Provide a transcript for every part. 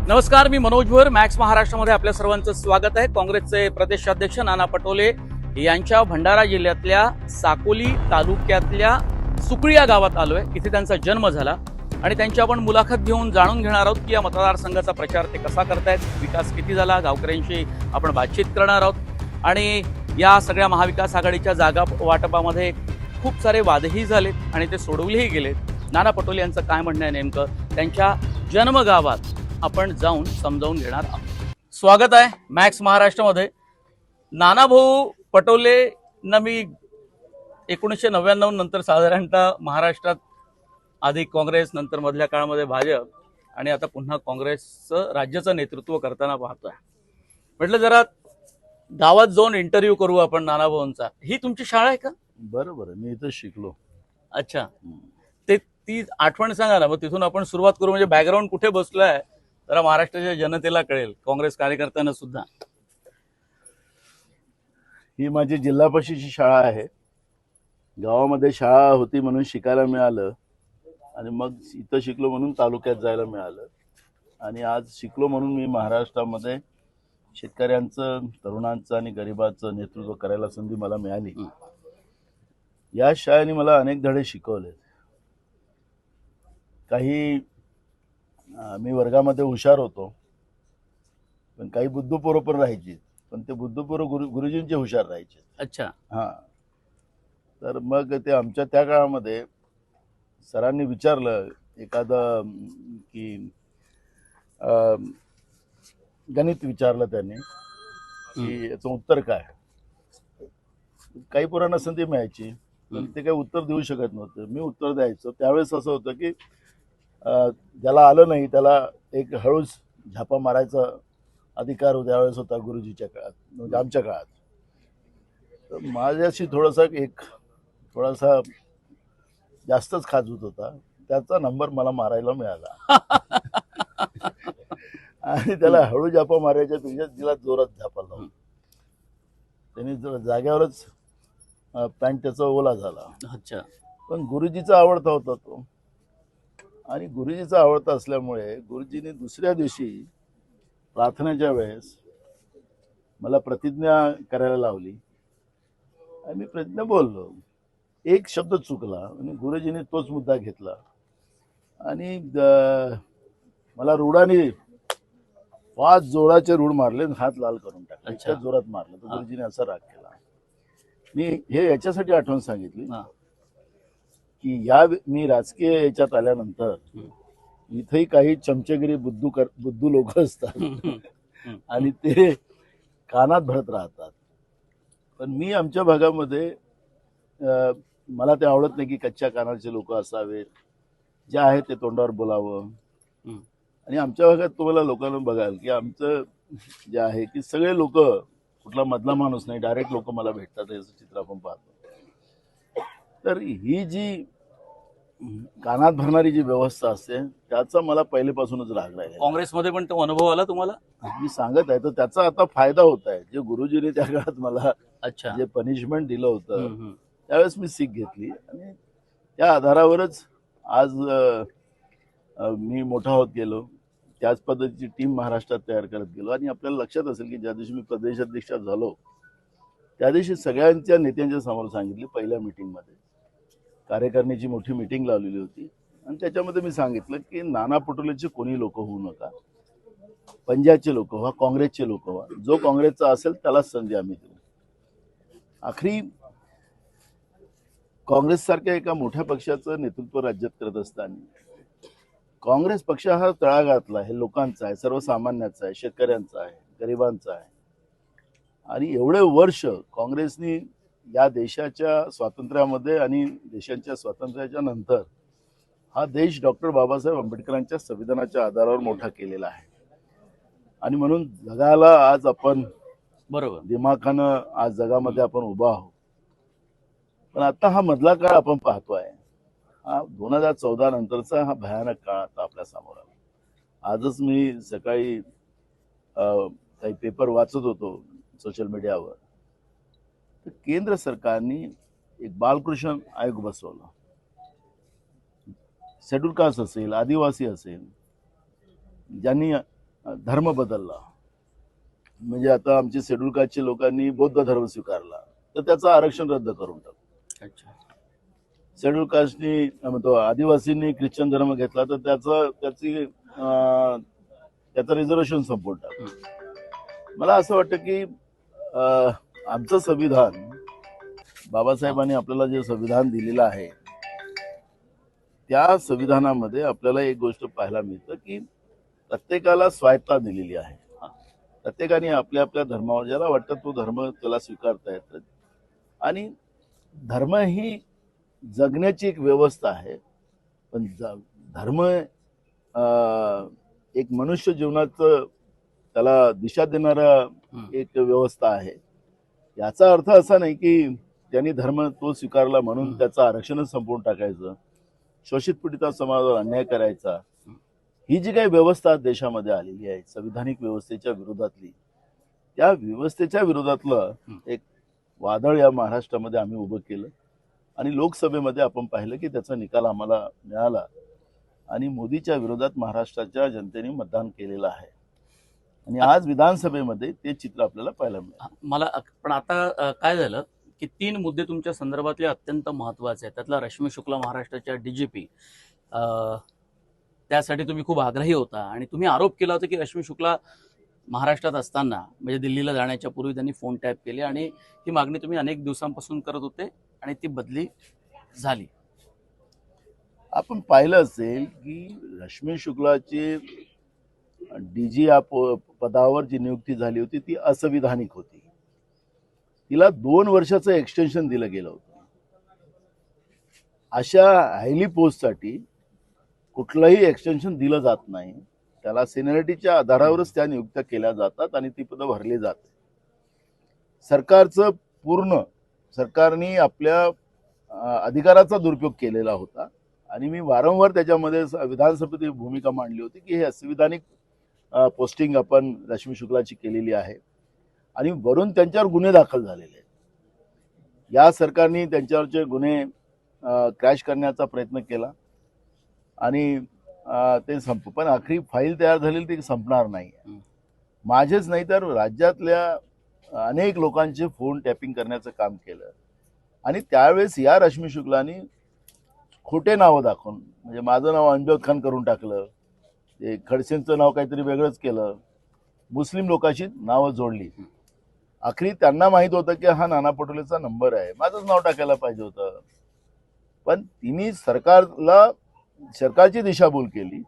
नमस्कार, मी मनोज भोर. मॅक्स महाराष्ट्रामध्ये आपल्या सर्वांचं स्वागत आहे. काँग्रेसचे प्रदेशाध्यक्ष नाना पटोले यांच्या भंडारा जिल्ह्यातल्या साकोली तालुक्यातल्या सुकळी या गावात आलोय. इथे त्यांचा जन्म झाला आणि त्यांची आपण मुलाखत घेऊन जाणून घेणार आहोत की या मतदारसंघाचा प्रचार ते कसा करतायत, विकास किती झाला, गावकऱ्यांशी आपण बातचीत करणार आहोत. आणि या सगळ्या महाविकास आघाडीच्या जागा वाटपामध्ये खूप सारे वादही झालेत आणि ते सोडवलेही गेलेत. नाना पटोले यांचं काय म्हणणं आहे नेमकं त्यांच्या जन्मगावात आपण जाऊन समजावून घेणार आहोत. स्वागत आहे मॅक्स महाराष्ट्रामध्ये. नानाभाऊ पटोलेंना मी 1999 नंतर साधारणतः महाराष्ट्रात आधी काँग्रेस, नंतर मधल्या काळामध्ये भाजप आणि आता पुन्हा काँग्रेसचं राज्याचं नेतृत्व करताना पाहतोय. म्हटलं जरा गावात जाऊन इंटरव्ह्यू करू आपण नानाभाऊंचा. ही तुमची शाळा आहे का? बरोबर, मी इथं शिकलो. अच्छा, ते ती आठवण सांगा ना, मग तिथून आपण सुरुवात करू. म्हणजे बॅकग्राऊंड कुठे बसलोय जरा महाराष्ट्राच्या जनतेला कळेल, काँग्रेस कार्यकर्त्यांना सुद्धा. ही माझी जिल्हा परिषदेची शाळा आहे. गावामध्ये शाळा होती म्हणून शिकायला मिळालं आणि मग इथं शिकलो म्हणून तालुक्यात जायला मिळालं. आणि आज शिकलो म्हणून मी महाराष्ट्रामध्ये शेतकऱ्यांचं, तरुणांचं आणि गरिबांचं नेतृत्व करायला संधी मला मिळाली. या शाळेने मला अनेक धडे शिकवले. काही मी वर्गामध्ये हुशार होतो, पण काही बुद्धपूर्व पण राहायची, पण ते बुद्धपूर्व गुरुजींचे हुशार राहायचे. अच्छा. हां, तर मग ते आमच्या त्या काळामध्ये सरांनी विचारलं एखादं की गणित विचारलं त्यांनी की याचं उत्तर काय. काही पोरांना संधी मिळायची पण ते काही उत्तर देऊ शकत नव्हतं. मी उत्तर द्यायचो. त्यावेळेस असं होतं की ज्याला आलं नाही त्याला एक हळूच झापा मारायचा अधिकार त्यावेळेस होता गुरुजीच्या काळात, म्हणजे आमच्या काळात. तर माझ्याशी थोडासा जास्तच खाजूत होता. त्याचा नंबर मला मारायला मिळाला. आणि त्याला हळू झापा मारायच्या पेक्षा तिला जोरात झापा लावला. त्यांनी जाग्यावरच पॅन्ट त्याचा ओला झाला. अच्छा. पण गुरुजीचा आवडता होता तो. आणि गुरुजीचा आवडता असल्यामुळे गुरुजीने दुसऱ्या दिवशी प्रार्थनेच्या वेळेस मला प्रतिज्ञा करायला लावली आणि मी प्रतिज्ञा बोललो. एक शब्द चुकला आणि गुरुजीने तोच मुद्दा घेतला आणि मला रुडाने 5 जोराचे रूढ मारले, हात लाल करून टाकले. इतक्या जोरात मारलं तर गुरुजीने असा राग केला. मी हे याच्यासाठी आठवण सांगितली की मी राजकीय याच्यात आल्यानंतर इथेही काही चमचेगिरी बुद्धू लोक असतात आणि ते कानात भरत राहतात. पण मी आमच्या भागामध्ये मला ते आवडत नाही की कच्च्या कानाचे लोक असावेत. जे आहे ते तोंडावर बोलावं. आणि आमच्या भागात तुम्हाला लोकांना बघाल की आमचं जे आहे की सगळे लोक, कुठला मधला माणूस नाही, डायरेक्ट लोक मला भेटतात. याचं चित्र आपण पाहतो. तर ही जी कानात भरणारी जी व्यवस्था असते त्याचा मला पहिलेपासूनच राग राहिला. काँग्रेसमध्ये पण तो अनुभव आला तुम्हाला? मी सांगत आहे तर त्याचा आता फायदा होत आहे. जे गुरुजीने त्या काळात मला अच्छा जे पनिशमेंट दिलं होतं त्यावेळेस मी सीख घेतली आणि त्या आधारावरच आज मी मोठा होत गेलो. त्याच पद्धतीची टीम महाराष्ट्रात तयार करत गेलो. आणि आपल्याला लक्षात असेल की ज्या दिवशी मी प्रदेशाध्यक्ष झालो त्या दिवशी सगळ्यांच्या नेत्यांच्या समोर सांगितले. पहिल्या मीटिंगमध्ये कार्यकारिणीची मोठी मीटिंग लावलेली होती आणि त्याच्यामध्ये मी सांगितलं की नाना पटोलेचे कोणी लोक होऊ नका, पंजाबचे लोक व्हा, काँग्रेसचे लोक व्हा. जो काँग्रेसचा असेल त्यालाच संधी आम्ही देऊ. आखरी काँग्रेस सारख्या एका मोठ्या पक्षाचं नेतृत्व राज्यात करत असताना काँग्रेस पक्ष हा तळागाळातला आहे, लोकांचा आहे, सर्वसामान्याचा आहे, शेतकऱ्यांचा आहे, गरिबांचा आहे. आणि एवढे वर्ष काँग्रेसनी या देशाच्या स्वातंत्र्यामध्ये आणि देशाच्या स्वातंत्र्याच्या नंतर हा देश डॉक्टर बाबासाहेब आंबेडकरांच्या संविधानाच्या आधारावर मोठा केलेला आहे. आणि म्हणून जगाला आज आपण बरोबर दिमाखानं आज जगामध्ये आपण उभा आहोत. पण आता हा मधला काळ आपण पाहतोय, हा 2014 नंतरचा हा भयानक काळ आता आपल्या समोर आला. आजच मी सकाळी काही पेपर वाचत होतो सोशल मीडियावर. तर केंद्र सरकारने एक बालकृष्ण आयोग बसवला. शेड्यूल कास्ट असेल, आदिवासी असेल, ज्यांनी धर्म बदलला, म्हणजे आता आमचे शेड्यूल कास्टच्या लोकांनी बौद्ध धर्म स्वीकारला तर त्याचं आरक्षण रद्द करून टाकू. अच्छा. शेड्यूल कास्टनी तो आदिवासींनी ख्रिश्चन धर्म घेतला तर त्याचं रिझर्वेशन संपवून टाकू. मला असं वाटतं की आमचं संविधान, बाबासाहेबांनी आपल्याला जे संविधान दिलेलं आहे त्या संविधानामध्ये आपल्याला एक गोष्ट पाहायला मिळतं की प्रत्येकाला स्वायत्ता दिलेली आहे. प्रत्येकाने आपल्या आपल्या धर्मावर ज्याला वाटतं तो धर्म त्याला स्वीकारता येतं. आणि धर्म ही जगण्याची एक व्यवस्था आहे, पण धर्म एक मनुष्य जीवनाचं त्याला दिशा देणारा एक व्यवस्था आहे. याचा अर्थ असा नाही की त्यांनी धर्म तो स्वीकारला म्हणून त्याचं आरक्षणच संपवून टाकायचं, शोषित पीडित समाजावर अन्याय करायचा. ही जी काही व्यवस्था देशामध्ये आलेली आहे संविधानिक व्यवस्थेच्या विरोधातली, त्या व्यवस्थेच्या विरोधातलं एक वादळ या महाराष्ट्रामध्ये आम्ही उभं केलं आणि लोकसभेमध्ये आपण पाहिलं की त्याचा निकाल आम्हाला मिळाला आणि मोदीच्या विरोधात महाराष्ट्राच्या जनतेने मतदान केलेलं आहे आणि आज विधानसभेमध्ये ते चित्र आपल्याला पाहायला मिळालं. मला पण आता काय झालं की 3 मुद्दे तुमच्या संदर्भातले अत्यंत महत्त्वाचे आहेत. त्यातला रश्मी शुक्ला महाराष्ट्राच्या डीजीपी, त्यासाठी तुम्ही खूप आग्रही होता आणि तुम्ही आरोप केला होता की रश्मी शुक्ला महाराष्ट्रात असताना म्हणजे दिल्लीला जाण्याच्या पूर्वी त्यांनी फोन टॅप केले आणि ही मागणी तुम्ही अनेक दिवसांपासून करत होते आणि ती बदली झाली. आपण पाहिलं असेल की रश्मी शुक्लाची डीजी या पदावर जी नियुक्ती झाली होती ती असंविधानिक होती. तिला 2 वर्षाचं एक्सटेन्शन दिलं गेलं होतं. अशा हायली पोस्टसाठी कुठलंही एक्सटेन्शन दिलं जात नाही. त्याला सिनियरिटीच्या आधारावरच त्या नियुक्त्या केल्या जातात आणि ती पदं भरली जाते. सरकारने आपल्या अधिकाराचा दुरुपयोग केलेला होता आणि मी वारंवार त्याच्यामध्ये विधानसभेत भूमिका मांडली होती की हे असंविधानिक पोस्टिंग आपण रश्मी शुक्लाची केलेली आहे आणि वरून त्यांच्यावर गुन्हे दाखल झालेले आहेत. या सरकारने त्यांच्यावरचे गुन्हे क्रॅश करण्याचा प्रयत्न केला आणि ते पण आखरी फाईल तयार झालेली ती संपणार नाही. माझेच नाही तर राज्यातल्या अनेक लोकांचे फोन टॅपिंग करण्याचं काम केलं आणि त्यावेळेस या रश्मी शुक्लानी खोटे नावं दाखवून, म्हणजे माझं नाव अंजद खान करून टाकलं, ते खडसेंचं नाव काहीतरी वेगळंच केलं, मुस्लिम लोकांशी नावं जोडली. आखरी त्यांना माहित होतं की हा नाना पटोलेचा नंबर आहे, माझंच नाव टाकायला पाहिजे होतं. पण तिने सरकारची दिशाभूल केली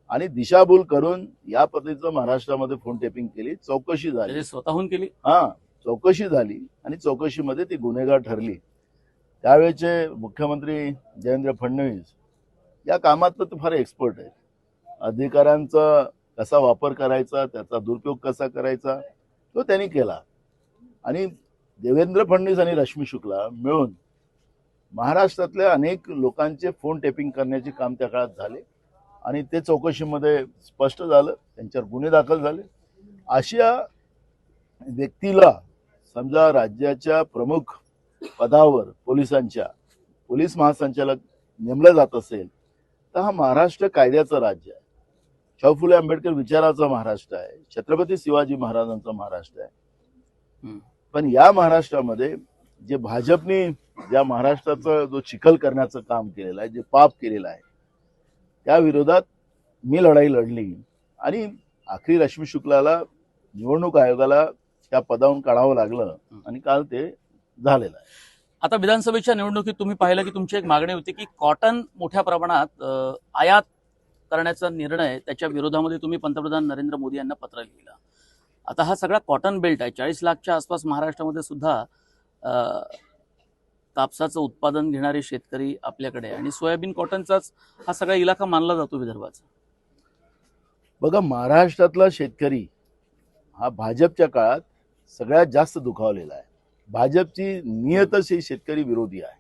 आणि दिशाभूल करून या पद्धतीचं महाराष्ट्रामध्ये फोन टेपिंग केली. चौकशी झाली, स्वतःहून केली. चौकशी झाली आणि चौकशीमध्ये ती गुन्हेगार ठरली. त्यावेळेचे मुख्यमंत्री देवेंद्र फडणवीस या कामात तर फार एक्सपर्ट आहेत. अधिकारांचा कसा वापर करायचा, त्याचा दुरुपयोग कसा करायचा तो त्यांनी केला आणि देवेंद्र फडणवीस आणि रश्मी शुक्ला मिळून महाराष्ट्रातल्या अनेक लोकांचे फोन टेपिंग करण्याचे काम त्या काळात झाले आणि ते चौकशीमध्ये स्पष्ट झालं, त्यांच्यावर गुन्हे दाखल झाले. अशा व्यक्तीला समजा राज्याच्या प्रमुख पदावर पोलीस महासंचालक नेमलं जात असेल तर हा महाराष्ट्र कायद्याचं राज्य आहे, शाहू फुले आंबेडकर विचाराचा महाराष्ट्र आहे, छत्रपती शिवाजी महाराजांचा महाराष्ट्र आहे. पण या महाराष्ट्रामध्ये जे भाजपने ज्या महाराष्ट्राचा जो चिखल करण्याचं काम केलेलं आहे, जे पाप केलेलं आहे, त्या विरोधात मी लढाई लढली आणि आखरी रश्मी शुक्लाला निवडणूक आयोगाला त्या पदावरून काढावं लागलं आणि काल ते झालेलं आहे. आता विधानसभेच्या निवडणुकीत तुम्ही पाहिलं की तुमची एक मागणी होती की कॉटन मोठ्या प्रमाणात आयात करण्याचा निर्णय, त्याच्या विरोधामध्ये तुम्ही पंतप्रधान नरेंद्र मोदी यांना पत्र लिहिलं. आता हा सगळा कॉटन बेल्ट आहे, 40 लाखच्या आसपास महाराष्ट्रामध्ये सुद्धा कापसाचं उत्पादन घेणारे शेतकरी आपल्याकडे आणि सोयाबीन कॉटनचाच हा सगळा इलाका मानला जातो विदर्भाचा. बघा, महाराष्ट्रातला शेतकरी हा भाजपच्या काळात सगळ्यात जास्त दुखावलेला आहे. भाजपची नियतच ही शेतकरी विरोधी आहे.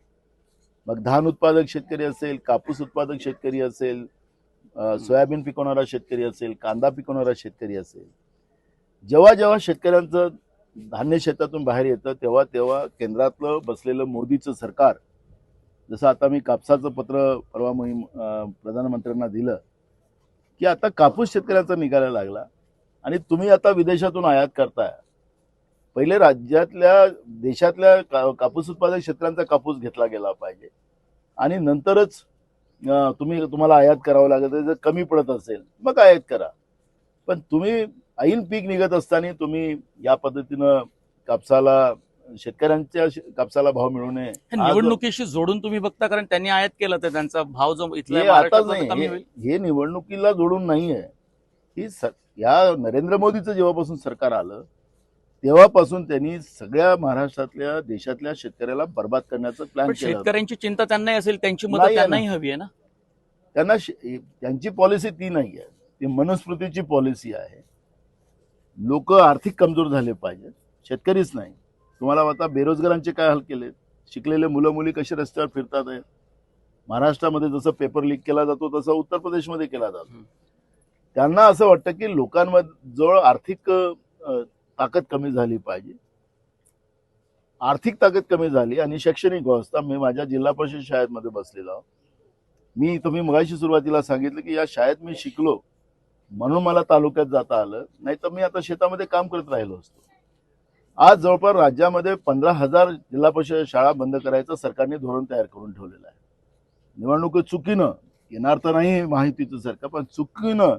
मग धान उत्पादक शेतकरी असेल, कापूस उत्पादक शेतकरी असेल, सोयाबीन पिकवणारा शेतकरी असेल, कांदा पिकवणारा शेतकरी असेल, जेव्हा जेव्हा शेतकऱ्यांचं धान्य शेतातून बाहेर येतं तेव्हा तेव्हा केंद्रातलं बसलेलं मोदीचं सरकार, जसं आता मी कापसाचं पत्र परवा प्रधानमंत्र्यांना दिलं की आता कापूस शेतकऱ्यांचा निघायला लागला आणि तुम्ही आता विदेशातून आयात करताय. पहिले राज्यातल्या देशातल्या कापूस उत्पादक शेतकऱ्यांचा कापूस घेतला गेला पाहिजे आणि नंतरच तुम्हाला आयात करावं लागत. जर कमी पडत असेल मग आयात करा. पण तुम्ही ऐन पीक निघत असताना तुम्ही या पद्धतीनं कापसाला शेतकऱ्यांच्या कापसाला भाव मिळू नये. हे निवडणुकीशी जोडून तुम्ही बघता, कारण त्यांनी आयात केलं तर त्यांचा भाव जो इथला हे आता महाराष्ट्रातला तो कमी नाही, होईल. हे निवडणुकीला जोडून नाहीये. ही या नरेंद्र मोदीचं जेव्हापासून सरकार आलं तेव्हापासून त्यांनी सगळ्या महाराष्ट्रातल्या देशातल्या शेतकऱ्याला बर्बाद करण्याचं प्लॅन पण केलं. शेतकऱ्यांची चिंता त्यांनाही असेल, त्यांची मदत नाही आहे त्यांनाही हवी आहे ना. त्यांना त्यांची पॉलिसी ती नाही आहे, ती मनुस्मृतीची पॉलिसी आहे. लोक आर्थिक कमजोर झाले पाहिजेत, शेतकरीच नाही. तुम्हाला आता बेरोजगारांचे काय हाल केले, शिकलेले मुलं मुली कसे रस्त्यावर फिरतात आहेत. महाराष्ट्रामध्ये जसं पेपर लीक केला जातो तसं उत्तर प्रदेशमध्ये केला जातो. त्यांना असं वाटतं की लोकांजवळ आर्थिक ताकद कमी झाली पाहिजे. आर्थिक ताकद कमी झाली आणि शैक्षणिक व्यवस्था. मी माझ्या जिल्हा परिषद शाळेमध्ये बसलेलो आहोत. तुम्ही मगाशी सुरुवातीला सांगितलं की या शाळेत मी शिकलो म्हणून मला तालुक्यात जाता आलं, नाही तर मी आता शेतामध्ये काम करत राहिलो असतो. आज जवळपास राज्यामध्ये 15,000 जिल्हा परिषद शाळा बंद करायचं सरकारने धोरण तयार करून ठेवलेलं आहे. निवडणुकीत चुकीनं येणार तर नाही माहितीचं सरकार, पण चुकीनं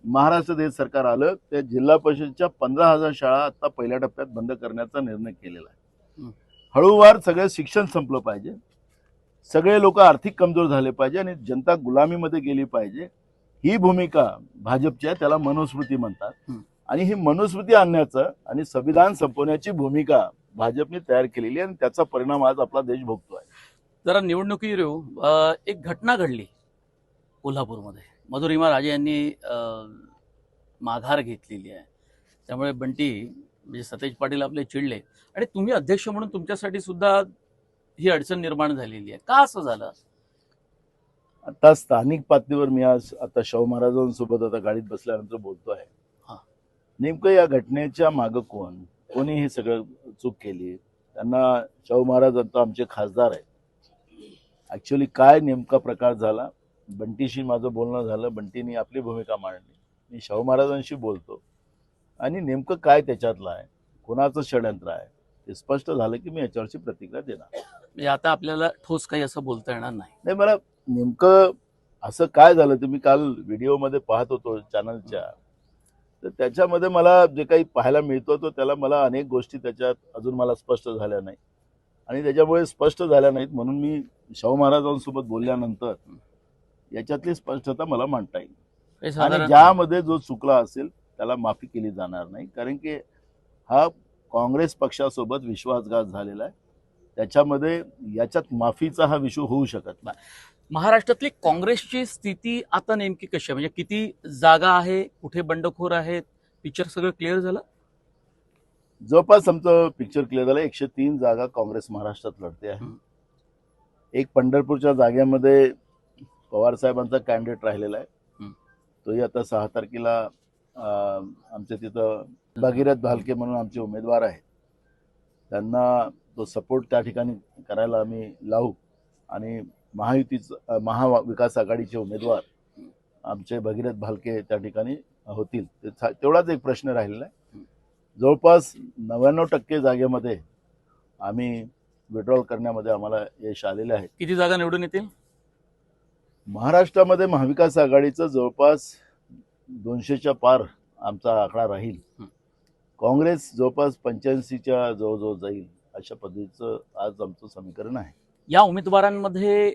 महाराष्ट्रात हे सरकार आलं त्या जिल्हा परिषदच्या 15,000 शाळा आता पहिल्या टप्प्यात बंद करण्याचा निर्णय केलेला आहे. हळूवार सगळं शिक्षण संपलं पाहिजे, सगळे लोक आर्थिक कमजोर झाले पाहिजे आणि जनता गुलामीमध्ये गेली पाहिजे. ही भूमिका भाजपची आहे, त्याला मनुस्मृती म्हणतात. आणि ही मनुस्मृती आणण्याचं आणि संविधान संपवण्याची भूमिका भाजपने तयार केलेली आहे आणि त्याचा परिणाम आज आपला देश भोगतोय. जरा निवडणुकी येऊ, एक घटना घडली कोल्हापूरमध्ये. मधुरिमा राजे यांनी माघार घेतलेली आहे. त्यामुळे बंटी म्हणजे सतेज पाटील आपले चिडले आणि तुम्ही अध्यक्ष म्हणून तुमच्यासाठी सुद्धा ही अडचण निर्माण झालेली आहे. का असं झालं? आता स्थानिक पातळीवर मी आज आता शाहू महाराजांसोबत आता गाडीत बसल्यानंतर बोलतोय. नेमकं या घटनेच्या मागं कोणी हे सगळं चूक केली. त्यांना शाहू महाराज आता आमचे खासदार आहेत. ऍक्च्युअली काय नेमका प्रकार झाला, बंटीशी माझं बोलणं झालं, बंटीने आपली भूमिका मांडली. मी शाहू महाराजांशी बोलतो आणि नेमकं काय त्याच्यातलं आहे, कोणाचं षडयंत्र आहे ते स्पष्ट झालं की मी याच्यावरची प्रतिक्रिया देणार. म्हणजे आता आपल्याला ठोस काही असं बोलता येणार नाही. मला नेमकं असं काय झालं ते मी काल व्हिडिओमध्ये पाहत होतो चॅनलच्या, तर त्याच्यामध्ये मला जे काही पाहायला मिळतो तो त्याला मला अनेक गोष्टी त्याच्यात अजून मला स्पष्ट झाल्या नाही आणि त्याच्यामुळे स्पष्ट झाल्या नाहीत म्हणून मी शाहू महाराजांसोबत बोलल्यानंतर याच्यातली स्पष्टता मला मांडता येईल आणि ज्यामध्ये जो चुकला असेल त्याला माफी केली जाणार नाही. कारण की हा काँग्रेस पक्षासोबत विश्वासघात झालेला आहे, त्याच्यामध्ये याच्यात माफीचा हा विषय होऊ शकत नाही. महाराष्ट्रातली काँग्रेसची स्थिती आता नेमकी कशी आहे? म्हणजे किती जागा आहे, कुठे बंडखोर आहेत, पिक्चर सगळं क्लिअर झालं? जवळपास आमचं पिक्चर क्लिअर झालं. 103 जागा काँग्रेस महाराष्ट्रात लढते आहे. एक पंढरपूरच्या जागेमध्ये पवार साहेबांचा कॅन्डिडेट राहिलेला आहे, तोही आता 6 तारखेला आमच्या तिथं भगीरथ भालके म्हणून आमचे उमेदवार आहेत, त्यांना तो सपोर्ट त्या ठिकाणी करायला आम्ही लावू आणि महाविकास आघाडीचे उमेदवार आमचे भगीरथ भालके त्या ठिकाणी होतील. तेवढाच एक प्रश्न राहिलेला आहे. जवळपास 99% जागेमध्ये आम्ही विड्रॉल करण्यामध्ये आम्हाला यश आलेले आहे. किती जागा निवडून येतील महाराष्ट्रामध्ये? महाविकास आघाडीचं जवळपास 200च्या पार आमचा आकडा राहील. काँग्रेस जवळपास 85च्या जवळजवळ जाईल अशा पद्धतीचं आज आमचं समीकरण आहे. या उमेदवारांमध्ये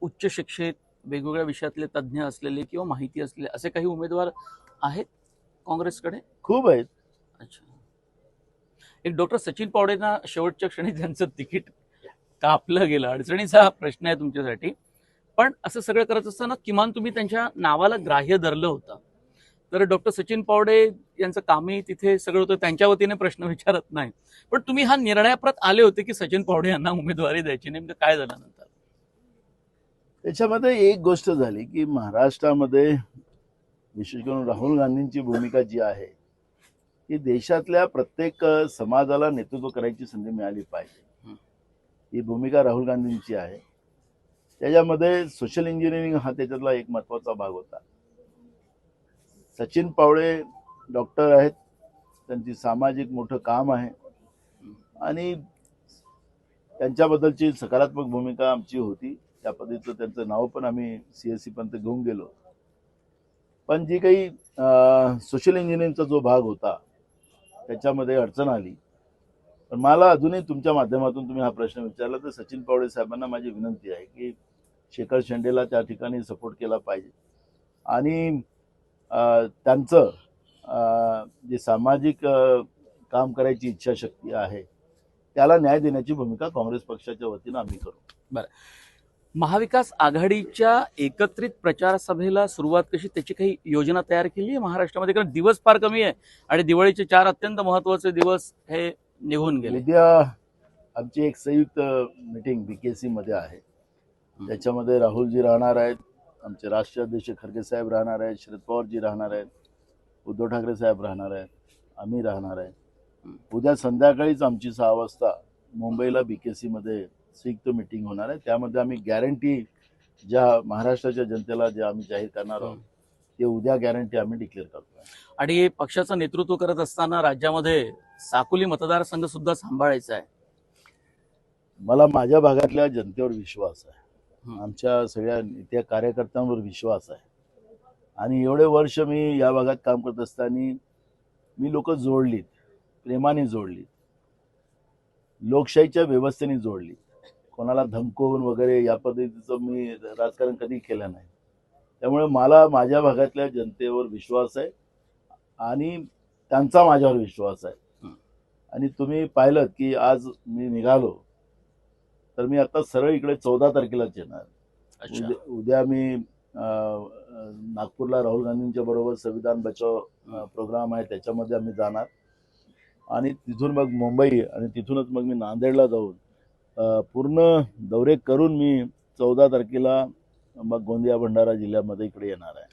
उच्च शिक्षित, वेगवेगळ्या विषयातले तज्ज्ञ असलेले किंवा माहिती असलेले असे काही उमेदवार आहेत काँग्रेसकडे? खूप आहेत. अच्छा. एक डॉक्टर सचिन पावडेंना शेवटच्या क्षणी त्यांचं तिकीट कापलं गेलं, अडचणीचा प्रश्न आहे तुमच्यासाठी. पण असं सगळं करत असताना किमान तुम्ही त्यांच्या नावाला ग्राह्य धरलं होतं. तर डॉक्टर सचिन पावडे यांचं कामही तिथे सगळं होतं, त्यांच्या वतीने प्रश्न विचारत नाही. पण तुम्ही हा निर्णयाप्रत आले होते की सचिन पावडे यांना उमेदवारी द्यायची, नेमकं काय झालं नंतर? त्याच्यामध्ये एक गोष्ट झाली की महाराष्ट्रामध्ये विशेष करून राहुल गांधींची भूमिका जी आहे की देशातल्या प्रत्येक समाजाला नेतृत्व करायची संधी मिळाली पाहिजे, ही भूमिका राहुल गांधींची आहे. त्याच्यामध्ये सोशल इंजिनिअरिंग हा त्याच्यातला एक महत्वाचा भाग होता. सचिन पावळे डॉक्टर आहेत, त्यांची सामाजिक मोठं काम आहे आणि त्यांच्याबद्दलची सकारात्मक भूमिका आमची होती. त्या पद्धतीचं त्यांचं नाव पण आम्ही CSE पर्यंत घेऊन गेलो. पण जी काही सोशल इंजिनिअरिंगचा जो भाग होता त्याच्यामध्ये अडचण आली. पण मला अजूनही तुमच्या माध्यमातून तुम्ही हा प्रश्न विचारला तर सचिन पावळे साहेबांना माझी विनंती आहे की शेखर शेंडेला त्या ठिकाणी सपोर्ट केला पाहिजे आणि त्यांचं जे सामाजिक काम करायची इच्छाशक्ती आहे त्याला न्याय देण्याची भूमिका काँग्रेस पक्षाच्या वतीनं आम्ही करू. बरं, महाविकास आघाडीच्या एकत्रित प्रचार सभेला सुरुवात कशी, त्याची काही योजना तयार केली आहे महाराष्ट्रामध्ये? कारण दिवस फार कमी आहे आणि दिवाळीचे 4 अत्यंत महत्वाचे दिवस हे निघून गेले. उद्या आमची एक संयुक्त मीटिंग BKC मध्ये आहे. त्याच्यामध्ये राहुलजी राहणार आहेत, आमचे राष्ट्रीय अध्यक्ष खरगे साहेब राहणार आहेत, शरद पवारजी राहणार आहेत, उद्धव ठाकरे साहेब राहणार आहेत, आम्ही राहणार आहे. उद्या संध्याकाळीच आमची 6 वाजता मुंबईला BKC मध्ये संयुक्त मीटिंग होणार आहे. त्यामध्ये आम्ही गॅरंटी ज्या महाराष्ट्राच्या जनतेला जे आम्ही जाहीर करणार आहोत ते उद्या गॅरंटी आम्ही डिक्लेअर करतोय. आणि पक्षाचं नेतृत्व करत असताना राज्यामध्ये साकोली मतदारसंघ सुद्धा सांभाळायचा आहे. मला माझ्या भागातल्या जनतेवर विश्वास आहे, आमच्या सगळ्या नेत्या कार्यकर्त्यांवर विश्वास आहे आणि एवढे वर्ष मी या भागात काम करत असताना मी लोक जोडलीत, प्रेमाने जोडलीत, लोकशाहीच्या व्यवस्थेने जोडली. कोणाला धमकवून वगैरे या पद्धतीचं मी राजकारण कधी केलं नाही. त्यामुळे मला माझ्या भागातल्या जनतेवर विश्वास आहे आणि त्यांचा माझ्यावर विश्वास आहे. आणि तुम्ही पाहिलं की आज मी निघालो तर मी आता सरळ इकडे 14 तारखेलाच येणार. उद्या मी नागपूरला राहुल गांधींच्या बरोबर संविधान बचाव प्रोग्राम आहे, त्याच्यामध्ये आम्ही जाणार आणि तिथून मग मुंबई आणि तिथूनच मग मी नांदेडला जाऊन पूर्ण दौरे करून मी 14 तारखेला मग गोंदिया भंडारा जिल्ह्यामध्ये इकडे येणार आहे.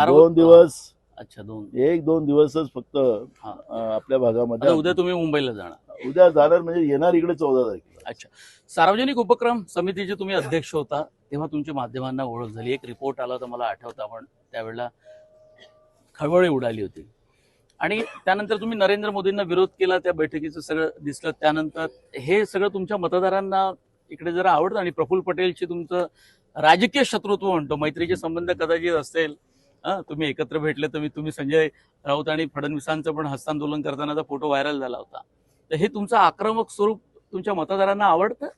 2 दिवस. अच्छा, 1-2 दिवसच फक्त आपल्या भागामध्ये. उद्या तुम्ही मुंबईला जाणार? उद्या जाणार म्हणजे येणार इकडे 14 तारखेला. अच्छा, सार्वजनिक उपक्रम समितीचे तुम्ही अध्यक्ष होता तेव्हा तुमच्या माध्यमांना ओळख झाली. एक रिपोर्ट आला तर मला आठवतं, पण त्यावेळेला खळबळ उडाली होती आणि त्यानंतर तुम्ही नरेंद्र मोदींना विरोध केला. त्या बैठकीचं सगळं दिसलं. त्यानंतर हे सगळं तुमच्या मतदारांना इकडे जरा आवडतं आणि प्रफुल्ल पटेलची तुमचं राजकीय शत्रुत्व म्हणतो, मैत्रीचे संबंध कदाचित असतील. तुम्ही एकत्र भेटले तर तुम्ही संजय राऊत आणि फडणवीसांचं पण हस्तांदोलन करतानाचा फोटो व्हायरल झाला होता. तर हे तुमचं आक्रमक स्वरूप तुमच्या मतदारांना आवडतं?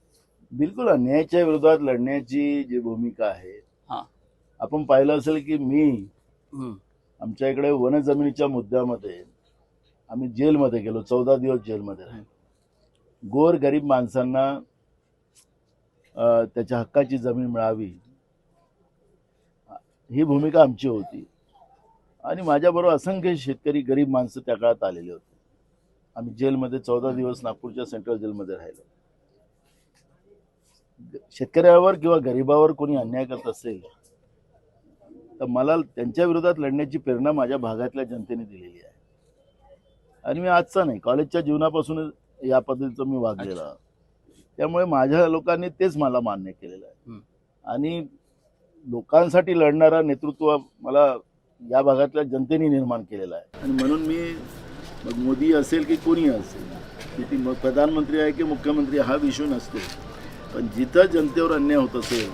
बिलकुल. अन्यायाच्या विरोधात लढण्याची जी भूमिका आहे, आपण पाहिलं असेल की मी आमच्या इकडे वन जमिनीच्या मुद्द्यामध्ये आम्ही जेलमध्ये गेलो, 14 दिवस जेलमध्ये राहिलो. गोर गरीब माणसांना त्याच्या हक्काची जमीन मिळावी ही भूमिका आमची होती आणि माझ्याबरोबर असंख्य शेतकरी गरीब माणसं त्या काळात आलेले होते. आम्ही जेलमध्ये 14 दिवस नागपूरच्या सेंट्रल जेलमध्ये राहिलो. शेतकऱ्यावर किंवा गरीबावर कोणी अन्याय करत असेल तर मला त्यांच्या विरोधात लढण्याची प्रेरणा माझ्या भागातल्या जनतेने दिलेली आहे आणि मी आजचा नाही, कॉलेजच्या जीवनापासून या पद्धतीचं मी वागलेला. त्यामुळे माझ्या लोकांनी तेच मला मान्य केलेलं आहे आणि लोकांसाठी लढणारा नेतृत्व मला या भागातल्या जनतेने निर्माण केलेला आहे. आणि म्हणून मी मग मोदी असेल की कोणी असेल, की ती प्रधानमंत्री आहे की मुख्यमंत्री हा विषय नसतो, पण जिथं जनतेवर अन्याय होत असेल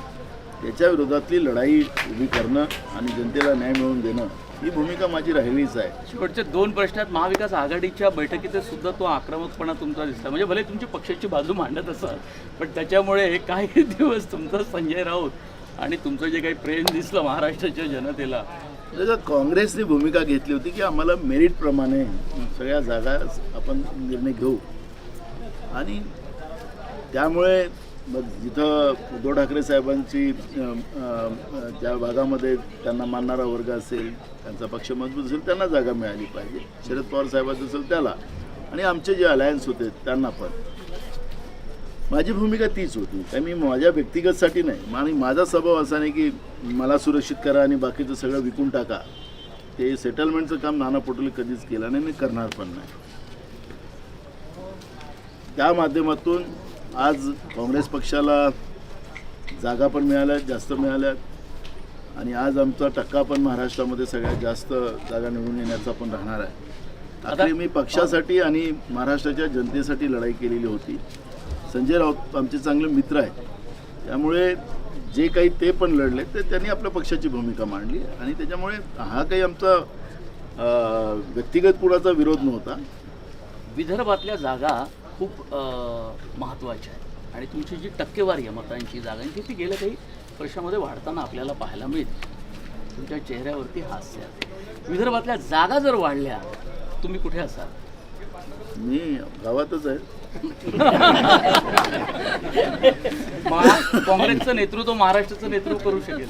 त्याच्या विरोधातली लढाई उभी करणं आणि जनतेला न्याय मिळवून देणं ही भूमिका माझी राहिलीच आहे. शेवटचे 2 प्रश्नात महाविकास आघाडीच्या बैठकीत सुद्धा तो आक्रमकपणा तुमचा दिसला. म्हणजे भले तुमची पक्षाची बाजू मांडत असाल पण त्याच्यामुळे काही दिवस तुमचा संजय राऊत आणि तुमचं जे काही प्रेम दिसलं महाराष्ट्राच्या जनतेला, त्याच्यात काँग्रेसने भूमिका घेतली होती की आम्हाला मेरिटप्रमाणे सगळ्या जागा आपण निर्णय घेऊ आणि त्यामुळे मग जिथं उद्धव ठाकरे साहेबांची ज्या भागामध्ये त्यांना मानणारा वर्ग असेल, त्यांचा पक्ष मजबूत असेल त्यांना जागा मिळाली पाहिजे. शरद पवार साहेबांचं असेल त्याला आणि आमचे जे अलायन्स होते त्यांना पण. माझी भूमिका तीच होती. त्या मी माझ्या व्यक्तिगतसाठी नाही आणि माझा स्वभाव असा नाही की मला सुरक्षित करा आणि बाकीचं सगळं विकून टाका. ते सेटलमेंटचं काम नाना पटोले कधीच केलं नाही आणि करणार पण नाही. त्या माध्यमातून आज काँग्रेस पक्षाला जागा पण मिळाल्या, जास्त मिळाल्या आणि आज आमचा टक्का पण महाराष्ट्रामध्ये सगळ्यात जास्त जागा निवडून येण्याचा पण राहणार आहे. आखरी मी पक्षासाठी आणि महाराष्ट्राच्या जनतेसाठी लढाई केलेली होती. संजय राऊत आमचे चांगले मित्र आहेत, त्यामुळे जे काही ते पण लढले ते त्यांनी आपल्या पक्षाची भूमिका मांडली आणि त्याच्यामुळे हा काही आमचा व्यक्तिगत कुणाचा विरोध नव्हता. विदर्भातल्या जागा खूप महत्त्वाच्या आहेत आणि तुमची जी टक्केवारी आहे मतांची जागांची ती गेल्या काही वर्षामध्ये वाढताना आपल्याला पाहायला मिळते. तुमच्या चेहऱ्यावरती हास्य आहे. विदर्भातल्या जागा जर वाढल्या तुम्ही कुठे असाल? मी गावातच आहे. काँग्रेसचं नेतृत्व महाराष्ट्राचं नेतृत्व करू शकेल.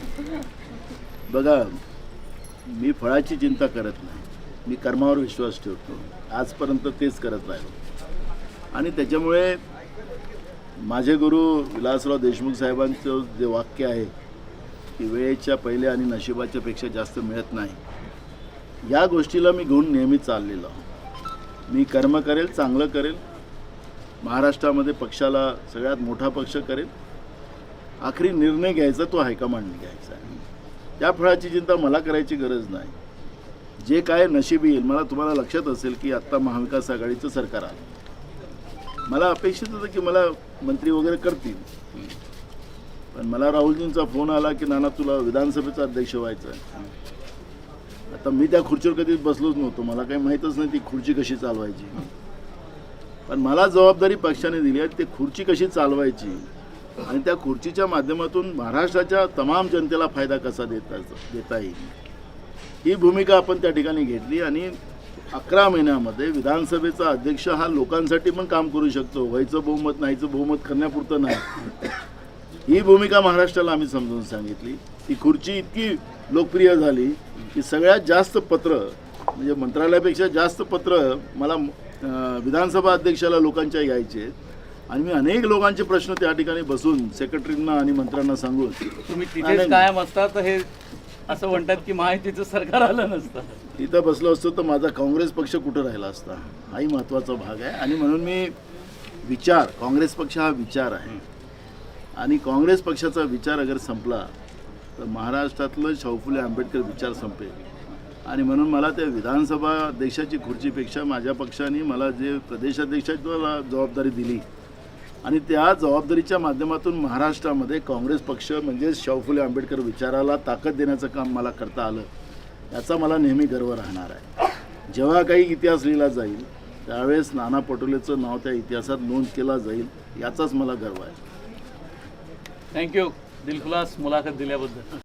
बघा, मी फळाची चिंता करत नाही, मी कर्मावर विश्वास ठेवतो. आजपर्यंत तेच करत राहिलो आणि त्याच्यामुळे माझे गुरु विलासराव देशमुख साहेबांचं जे वाक्य आहे की वेळेच्या पहिले आणि नशिबाच्या पेक्षा जास्त मिळत नाही, या गोष्टीला मी घेऊन नेहमी चाललेलो आहे. मी कर्म करेल, चांगलं करेल, महाराष्ट्रामध्ये पक्षाला सगळ्यात मोठा पक्ष करेल. आखरी निर्णय घ्यायचा तो हायकमांडने घ्यायचा आहे. त्या फळाची चिंता मला करायची गरज नाही. जे काय नशीब येईल, मला तुम्हाला लक्षात असेल की आत्ता महाविकास आघाडीचं सरकार आलं. मला अपेक्षित होतं की मला मंत्री वगैरे करतील, पण मला राहुलजींचा फोन आला की नाना तुला विधानसभेचा अध्यक्ष व्हायचं आहे. आता मी त्या खुर्चीवर कधीच बसलोच नव्हतो, मला काही माहीतच नाही ती खुर्ची कशी चालवायची, पण मला जबाबदारी पक्षाने दिली आहे ते खुर्ची कशी चालवायची आणि त्या खुर्चीच्या माध्यमातून महाराष्ट्राच्या तमाम जनतेला फायदा कसा देता येईल, ही भूमिका आपण त्या ठिकाणी घेतली. आणि 11 महिन्यामध्ये विधानसभेचा अध्यक्ष हा लोकांसाठी पण काम करू शकतो, व्हायचं बहुमत नाहीचं बहुमत करण्यापुरतं नाही, ही भूमिका महाराष्ट्राला आम्ही समजून सांगितली. ती खुर्ची इतकी लोकप्रिय झाली की सगळ्यात जास्त पत्र, म्हणजे मंत्रालयापेक्षा जास्त पत्र मला विधानसभा अध्यक्षाला लोकांच्या यायचे आणि मी अनेक लोकांचे प्रश्न त्या ठिकाणी बसून सेक्रेटरींना आणि मंत्र्यांना सांगून तुम्ही तिथेच कायम असतात हे असं म्हणतात की माहितीचं सरकार आलं नसतं. तिथं बसलो असतो तर माझा काँग्रेस पक्ष कुठं राहिला असता, हाही महत्त्वाचा भाग आहे. आणि म्हणून मी काँग्रेस पक्ष हा विचार आहे आणि काँग्रेस पक्षाचा विचार अगर संपला तर महाराष्ट्रातलं शाहू फुले आंबेडकर विचार संपेल. आणि म्हणून मला त्या विधानसभा अध्यक्षाची खुर्चीपेक्षा माझ्या पक्षाने मला जे प्रदेशाध्यक्षाची मला जबाबदारी दिली आणि त्या जबाबदारीच्या माध्यमातून महाराष्ट्रामध्ये काँग्रेस पक्ष म्हणजे शाहू फुले आंबेडकर विचाराला ताकद देण्याचं काम मला करता आलं, याचा मला नेहमी गर्व राहणार आहे. जेव्हा काही इतिहास लिहिला जाईल त्यावेळेस नाना पटोलेचं नाव त्या इतिहासात नोंद केला जाईल, याचाच मला गर्व आहे. थँक्यू दिलखुलास मुलाखत दिल्याबद्दल.